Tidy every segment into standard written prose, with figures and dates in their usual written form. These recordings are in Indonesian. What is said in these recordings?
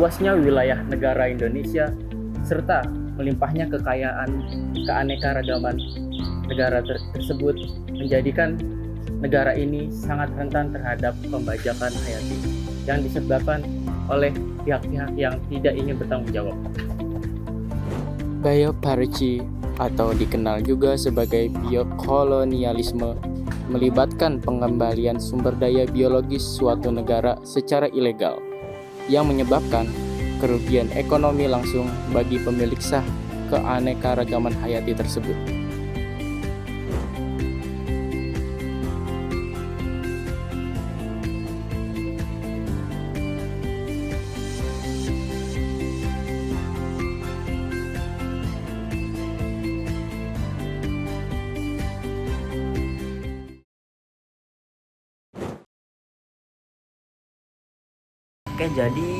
luasnya wilayah negara Indonesia serta melimpahnya kekayaan keanekaragaman negara tersebut menjadikan negara ini sangat rentan terhadap pembajakan hayati yang disebabkan oleh pihak-pihak yang tidak ingin bertanggung jawab. Biopiracy atau dikenal juga sebagai biokolonialisme melibatkan pengembalian sumber daya biologis suatu negara secara ilegal yang menyebabkan kerugian ekonomi langsung bagi pemilik sah keanekaragaman hayati tersebut. Oke, jadi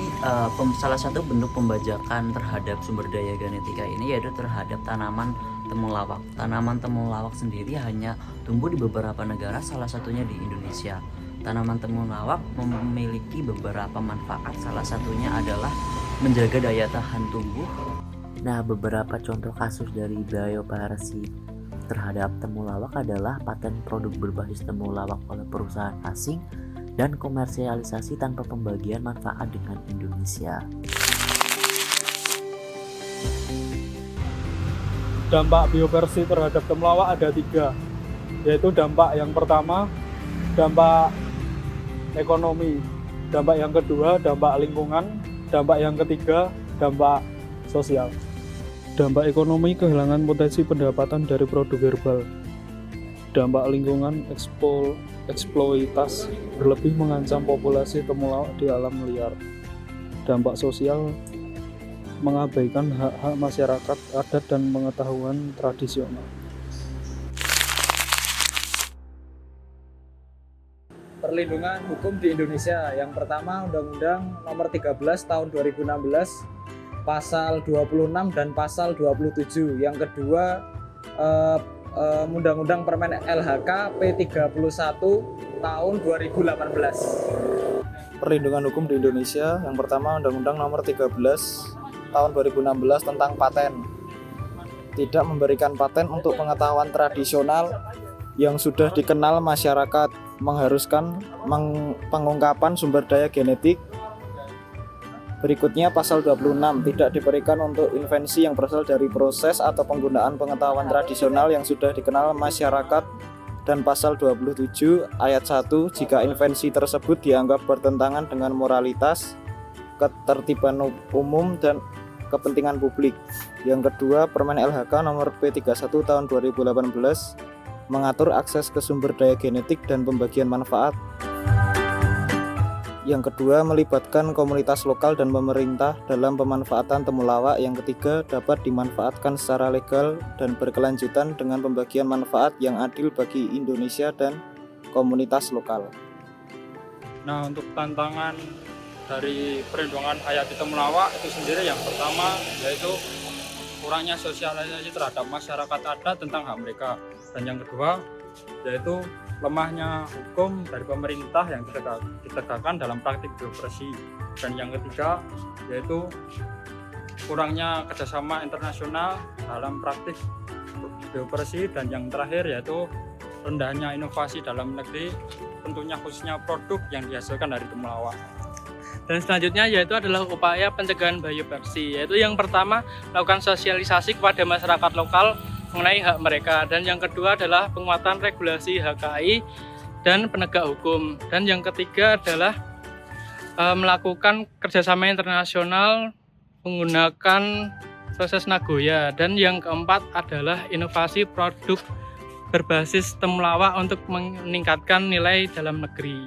salah satu bentuk pembajakan terhadap sumber daya genetika ini yaitu terhadap tanaman temulawak. Tanaman temulawak sendiri hanya tumbuh di beberapa negara, salah satunya di Indonesia. Tanaman temulawak memiliki beberapa manfaat, salah satunya adalah menjaga daya tahan tubuh. Nah, beberapa contoh kasus dari biopiracy terhadap temulawak adalah paten produk berbasis temulawak oleh perusahaan asing dan komersialisasi tanpa pembagian manfaat dengan Indonesia. Dampak biopiracy terhadap temulawak ada 3, yaitu dampak yang pertama, dampak ekonomi, dampak yang kedua, dampak lingkungan, dampak yang ketiga, dampak sosial. Dampak ekonomi, kehilangan potensi pendapatan dari produk herbal. Dampak lingkungan, eksploitasi berlebih mengancam populasi temulawak di alam liar. Dampak sosial, mengabaikan hak-hak masyarakat adat dan pengetahuan tradisional. Perlindungan hukum di Indonesia. Yang pertama, Undang-Undang Nomor 13 Tahun 2016, Pasal 26 dan Pasal 27. Yang kedua, Undang-Undang Permen LHK P31 tahun 2018. Perlindungan hukum di Indonesia, yang pertama Undang-Undang Nomor 13 tahun 2016 tentang paten. Tidak memberikan paten untuk pengetahuan tradisional yang sudah dikenal masyarakat, mengharuskan pengungkapan sumber daya genetik. Berikutnya pasal 26, tidak diberikan untuk invensi yang berasal dari proses atau penggunaan pengetahuan tradisional yang sudah dikenal masyarakat, dan pasal 27 ayat 1, jika invensi tersebut dianggap bertentangan dengan moralitas, ketertiban umum dan kepentingan publik. Yang kedua, Permen LHK nomor P31 tahun 2018 mengatur akses ke sumber daya genetik dan pembagian manfaat. Yang kedua, melibatkan komunitas lokal dan pemerintah dalam pemanfaatan temulawak. Yang ketiga, dapat dimanfaatkan secara legal dan berkelanjutan dengan pembagian manfaat yang adil bagi Indonesia dan komunitas lokal. Nah, untuk tantangan dari perlindungan hayati temulawak itu sendiri, yang pertama yaitu kurangnya sosialisasi terhadap masyarakat adat tentang hak mereka, dan yang kedua yaitu lemahnya hukum dari pemerintah yang ditegakkan dalam praktik biopiracy, dan yang ketiga yaitu kurangnya kerjasama internasional dalam praktik biopiracy, dan yang terakhir yaitu rendahnya inovasi dalam negeri, tentunya khususnya produk yang dihasilkan dari temulawak. Dan selanjutnya yaitu adalah upaya pencegahan biopiracy, yaitu yang pertama melakukan sosialisasi kepada masyarakat lokal mengenai hak mereka, dan yang kedua adalah penguatan regulasi HKI dan penegak hukum, dan yang ketiga adalah melakukan kerjasama internasional menggunakan proses Nagoya, dan yang keempat adalah inovasi produk berbasis temulawak untuk meningkatkan nilai dalam negeri.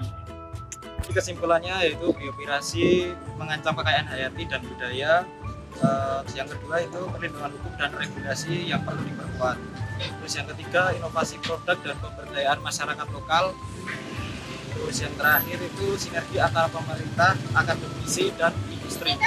Kesimpulannya yaitu biopiracy mengancam kekayaan hayati dan budaya. Yang kedua itu perlindungan hukum dan regulasi yang perlu diperkuat. Terus yang ketiga, inovasi produk dan pemberdayaan masyarakat lokal. Terus yang terakhir itu sinergi antara pemerintah, akademisi, dan industri.